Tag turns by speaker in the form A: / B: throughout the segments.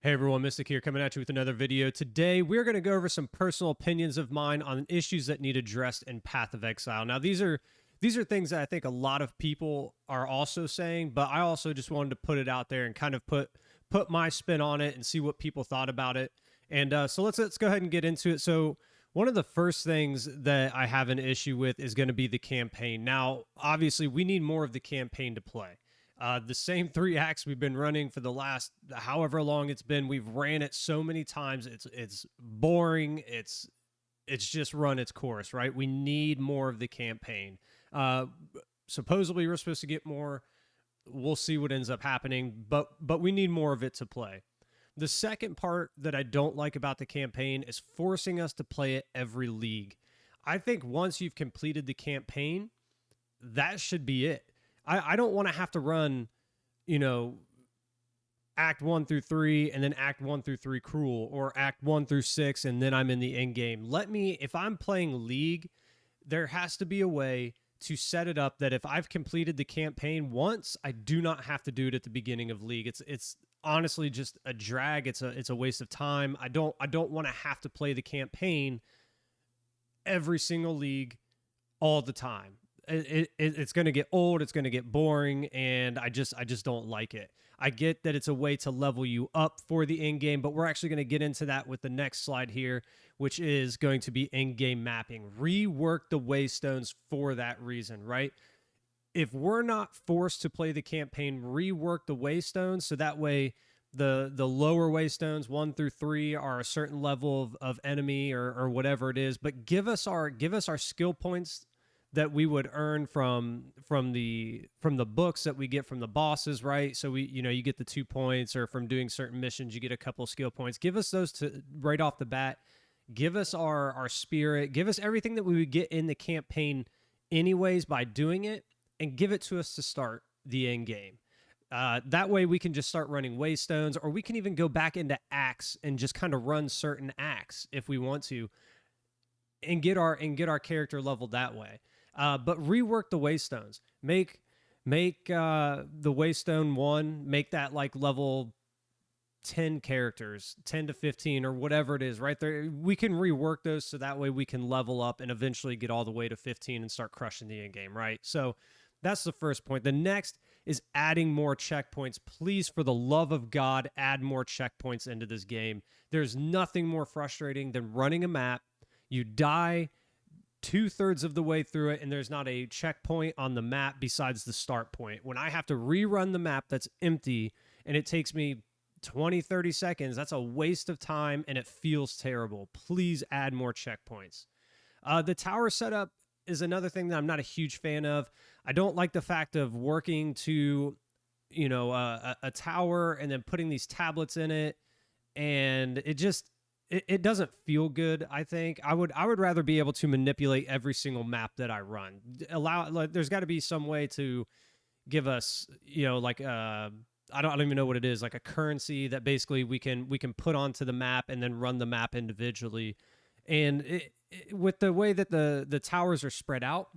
A: Hey everyone, Mystic here coming at you with another video. Today, we're going to go over some personal opinions of mine on issues that need addressed in Path of Exile. Now, these are things that I think a lot of people are also saying, but I also just wanted to put it out there and kind of put my spin on it and see what people thought about it. And so let's go ahead and get into it. So one of the first things that I have an issue with is going to be the campaign. Now, obviously, we need more of the campaign to play. The same three acts we've been running for the last however long it's been. We've ran it so many times. It's boring. It's just run its course, right? We need more of the campaign. Uh, Supposedly we're supposed to get more. We'll see what ends up happening, but we need more of it to play. The second part that I don't like about the campaign is forcing us to play it every league. I think once you've completed the campaign, that should be it. I don't want to have to run, you know, act 1 through 3 and then act 1 through 3 cruel, or act 1 through 6 and then I'm in the end game. If I'm playing League, there has to be a way to set it up that if I've completed the campaign once, I do not have to do it at the beginning of League. It's honestly just a drag. It's a waste of time. I don't want to have to play the campaign every single league all the time. It's going to get old, it's going to get boring, and I just don't like it. I get that it's a way to level you up for the end game, but we're actually going to get into that with the next slide here, which is going to be end game mapping. Rework the waystones for that reason, right? If we're not forced to play the campaign, rework the waystones so that way the lower waystones 1 through 3 are a certain level of enemy or whatever it is, but give us our skill points that we would earn from the books that we get from the bosses, right? So you get the 2 points, or from doing certain missions you get a couple skill points. Give us those to right off the bat. Give us our spirit. Give us everything that we would get in the campaign anyways by doing it, and give it to us to start the end game. That way we can just start running waystones, or we can even go back into acts and just kind of run certain acts if we want to, and get our character leveled that way. But rework the waystones. Make the waystone 1, make that like level 10 characters, 10 to 15 or whatever it is, right there. We can rework those so that way we can level up and eventually get all the way to 15 and start crushing the end game, right? So that's the first point. The next is adding more checkpoints. Please, for the love of God, add more checkpoints into this game. There's nothing more frustrating than running a map. You die 2/3 of the way through it, and there's not a checkpoint on the map besides the start point. When I have to rerun the map that's empty and it takes me 20, 30 seconds, that's a waste of time and it feels terrible. Please add more checkpoints. The tower setup is another thing that I'm not a huge fan of. I don't like the fact of working to, a tower and then putting these tablets in it, and it doesn't feel good. I think I would rather be able to manipulate every single map that I run. There's got to be some way to give us, I don't even know what it is, like a currency that basically we can put onto the map and then run the map individually. And with the way that the towers are spread out,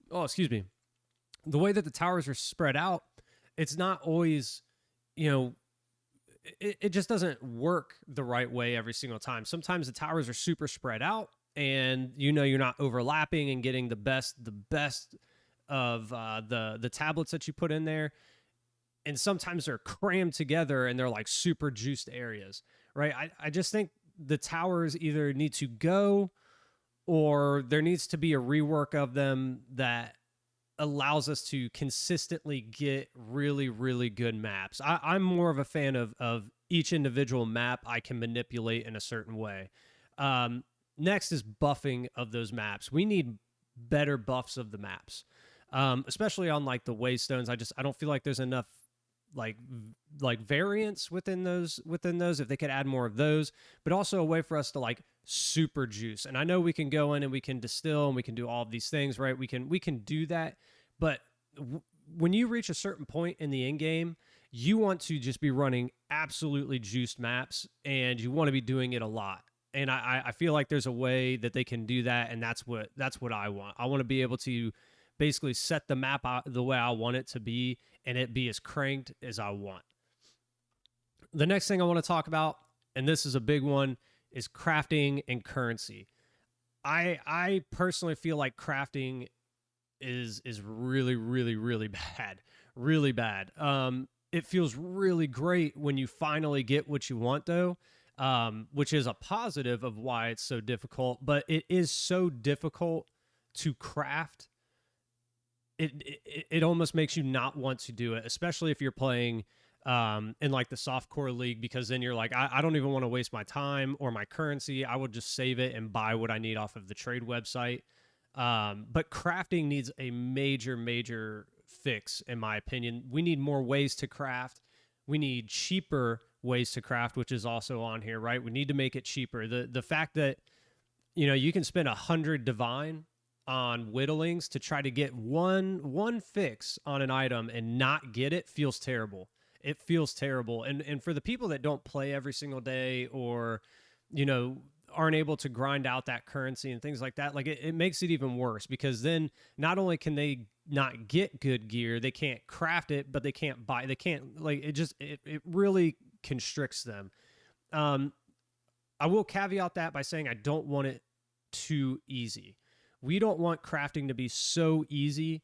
A: the way that the towers are spread out, it's not always, it just doesn't work the right way every single time. Sometimes the towers are super spread out, and you're not overlapping and getting the best of the tablets that you put in there. And sometimes they're crammed together and they're like super juiced areas, right? I just think the towers either need to go, or there needs to be a rework of them that allows us to consistently get really, really good maps. I'm more of a fan of each individual map I can manipulate in a certain way. Next is buffing of those maps. We need better buffs of the maps, especially on like the waystones. I don't feel like there's enough like variance within those if they could add more of those, but also a way for us to like super juice. And I know we can go in and we can distill and we can do all of these things, right? We can do that, but when you reach a certain point in the end game, you want to just be running absolutely juiced maps, and you want to be doing it a lot. And I feel like there's a way that they can do that, and that's what I want. I want to be able to basically set the map out the way I want it to be, and it be as cranked as I want. The next thing I want to talk about, and this is a big one, is crafting and currency. I personally feel like crafting is really really bad, really bad. It feels really great when you finally get what you want though, which is a positive of why it's so difficult. But it is so difficult to craft. It almost makes you not want to do it, especially if you're playing in like the softcore league, because then you're like, I don't even want to waste my time or my currency. I would just save it and buy what I need off of the trade website. But crafting needs a major fix, in my opinion. We need more ways to craft. We need cheaper ways to craft, which is also on here, right? We need to make it cheaper. The fact that you can spend 100 divine on whittlings to try to get one fix on an item and not get it feels terrible. It feels terrible. And for the people that don't play every single day, or aren't able to grind out that currency and things like that, like it makes it even worse, because then not only can they not get good gear, they can't craft it, but they can't buy, they can't, like, it really constricts them. I will caveat that by saying I don't want it too easy. We don't want crafting to be so easy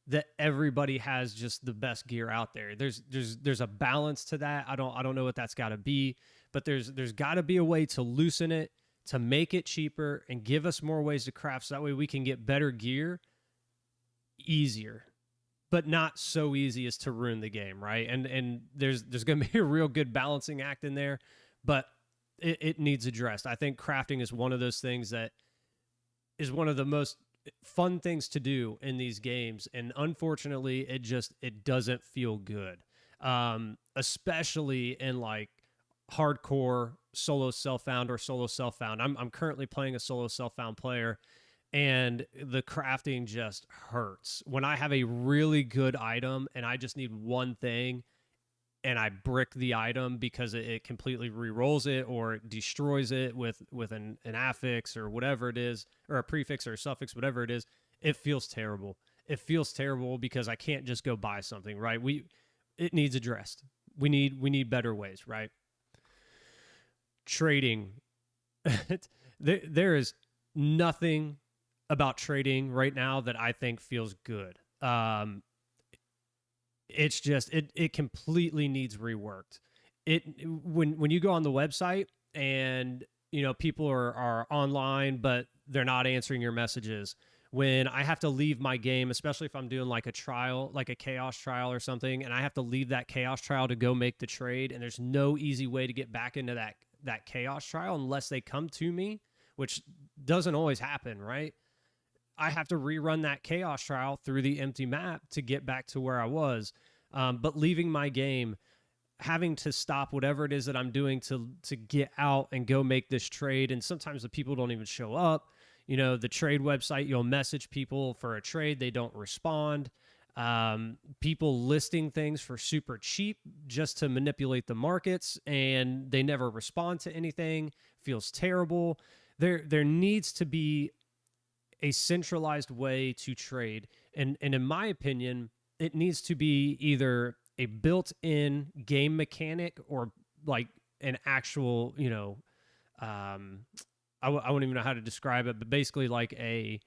A: that everybody has just the best gear out there. There's a balance to that. I don't know what that's got to be, but there's got to be a way to loosen it, to make it cheaper and give us more ways to craft, so that way we can get better gear easier, but not so easy as to ruin the game, right? And there's going to be a real good balancing act in there, but it needs addressed. I think crafting is one of those things that is one of the most fun things to do in these games, and unfortunately it doesn't feel good, especially in like hardcore solo self-found or solo self-found. I'm currently playing a solo self-found player, and the crafting just hurts when I have a really good item and I just need one thing and I brick the item because it completely re-rolls it or it destroys it with an affix or whatever it is, or a prefix or a suffix, whatever it is. It feels terrible. It feels terrible because I can't just go buy something, right? It needs addressed. We need better ways, right? Trading. There is nothing about trading right now that I think feels good. It's just it completely needs reworked. When you go on the website and people are online but they're not answering your messages. When I have to leave my game, especially if I'm doing like a trial, like a chaos trial or something, and I have to leave that chaos trial to go make the trade, and there's no easy way to get back into that chaos trial unless they come to me, which doesn't always happen, right? I have to rerun that chaos trial through the empty map to get back to where I was. But leaving my game, having to stop whatever it is that I'm doing to get out and go make this trade. And sometimes the people don't even show up. The trade website, you'll message people for a trade, they don't respond. People listing things for super cheap just to manipulate the markets, and they never respond to anything. Feels terrible. There needs to be a centralized way to trade. And in my opinion, it needs to be either a built-in game mechanic or like an actual, I wouldn't even know how to describe it, but basically like an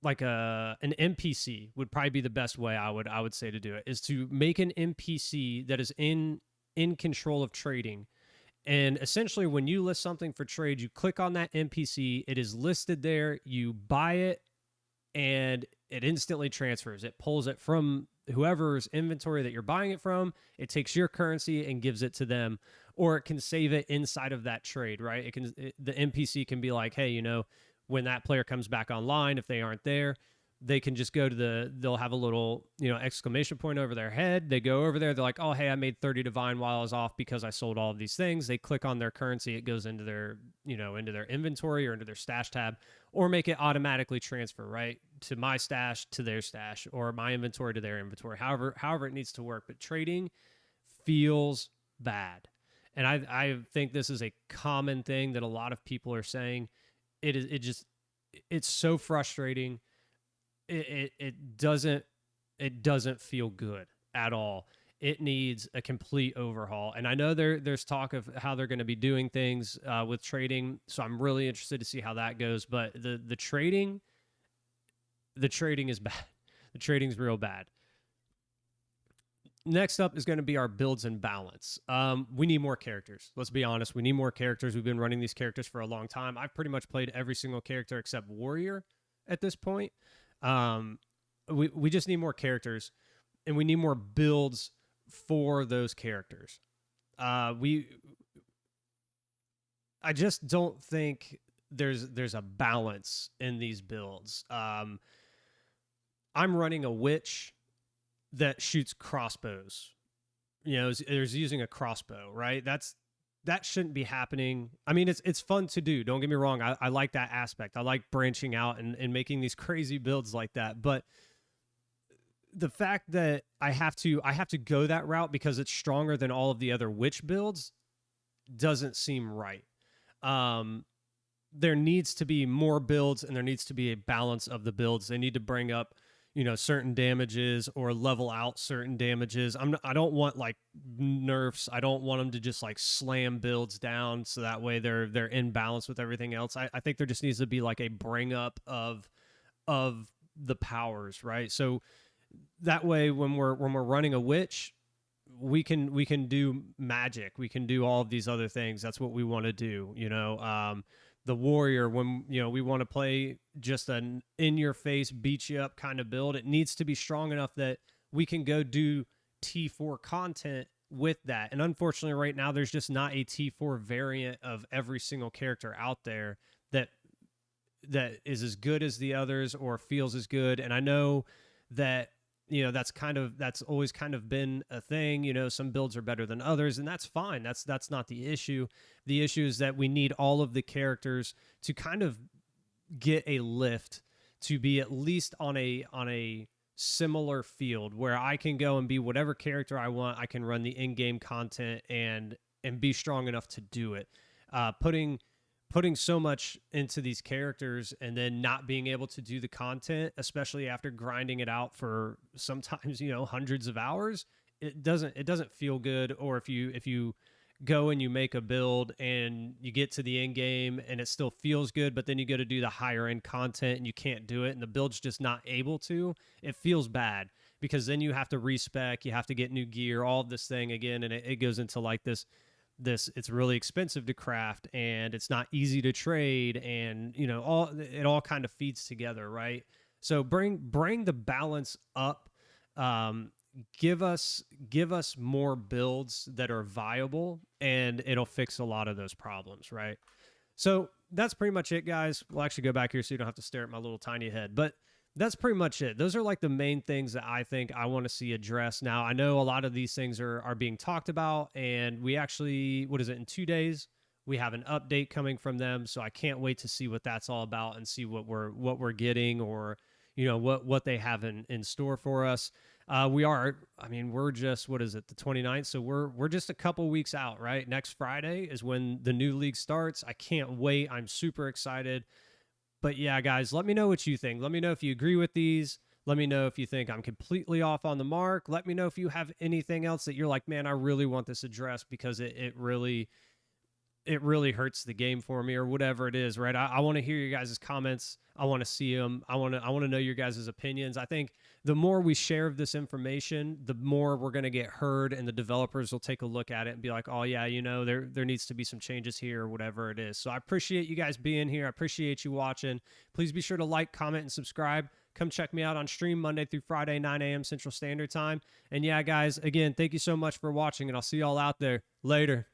A: NPC would probably be the best way I would say to do it, is to make an NPC that is in control of trading. And essentially, when you list something for trade, you click on that NPC, it is listed there, you buy it, and it instantly transfers. It pulls it from whoever's inventory that you're buying it from, it takes your currency and gives it to them, or it can save it inside of that trade, right? The NPC can be like, hey, when that player comes back online, if they aren't there, they can just go to they'll have a little, exclamation point over their head. They go over there. They're like, oh, hey, I made 30 divine while I was off because I sold all of these things. They click on their currency. It goes into their, into their inventory or into their stash tab, or make it automatically transfer, right? To my stash, to their stash, or my inventory to their inventory, however it needs to work. But trading feels bad. And I think this is a common thing that a lot of people are saying. It's so frustrating. It doesn't feel good at all. it needs a complete overhaul. And I know there's talk of how they're going to be doing things with trading, so I'm really interested to see how that goes. But the trading is bad. The trading's real bad. Next up is going to be our builds and balance. We need more characters. Let's be honest. We need more characters. We've been running these characters for a long time. I've pretty much played every single character except Warrior at this point. We just need more characters, and we need more builds for those characters. I just don't think there's a balance in these builds. I'm running a witch that shoots crossbows. There's using a crossbow, right? That shouldn't be happening. I mean, it's fun to do. Don't get me wrong. I like that aspect. I like branching out and making these crazy builds like that. But the fact that I have to go that route because it's stronger than all of the other witch builds doesn't seem right. There needs to be more builds, and there needs to be a balance of the builds. They need to bring up certain damages or level out certain damages. I don't want like nerfs. I don't want them to just like slam builds down so that way they're in balance with everything else. I think there just needs to be like a bring up of the powers, right? So that way when we're running a witch, we can do magic. We can do all of these other things. That's what we want to do, the warrior, when we want to play just an in-your-face, beat you up kind of build, it needs to be strong enough that we can go do T4 content with that. And unfortunately, right now, there's just not a T4 variant of every single character out there that is as good as the others or feels as good. And I know that that's always kind of been a thing. Some builds are better than others, and that's fine. That's not the issue. The issue is that we need all of the characters to kind of get a lift, to be at least on a similar field where I can go and be whatever character I want. I can run the in-game content and be strong enough to do it. Putting so much into these characters and then not being able to do the content, especially after grinding it out for sometimes, hundreds of hours, it doesn't feel good. Or if you go and you make a build and you get to the end game and it still feels good, but then you go to do the higher end content and you can't do it and the build's just not able to, it feels bad because then you have to respec, you have to get new gear, all of this thing again. And it goes into like this, it's really expensive to craft and it's not easy to trade, and it all kind of feeds together, right? So bring the balance up. Give us more builds that are viable, and it'll fix a lot of those problems, right? So that's pretty much it, guys. We'll actually go back here so you don't have to stare at my little tiny head, but that's pretty much it. Those are like the main things that I think I want to see addressed. Now, I know a lot of these things are being talked about, and we actually, in 2 days, we have an update coming from them. So I can't wait to see what that's all about and see what we're getting, or, what they have in store for us. We're just, the 29th. So we're just a couple weeks out, right? Next Friday is when the new league starts. I can't wait. I'm super excited. But yeah, guys, let me know what you think. Let me know if you agree with these. Let me know if you think I'm completely off on the mark. Let me know if you have anything else that you're like, man, I really want this addressed because it really hurts the game for me, or whatever it is, right? I want to hear your guys' comments. I want to see them. I want to know your guys' opinions. I think the more we share of this information, the more we're going to get heard, and the developers will take a look at it and be like, oh yeah, there needs to be some changes here, or whatever it is. So I appreciate you guys being here. I appreciate you watching. Please be sure to like, comment, and subscribe. Come check me out on stream Monday through Friday, 9 a.m. Central Standard Time. And yeah, guys, again, thank you so much for watching, and I'll see y'all out there later.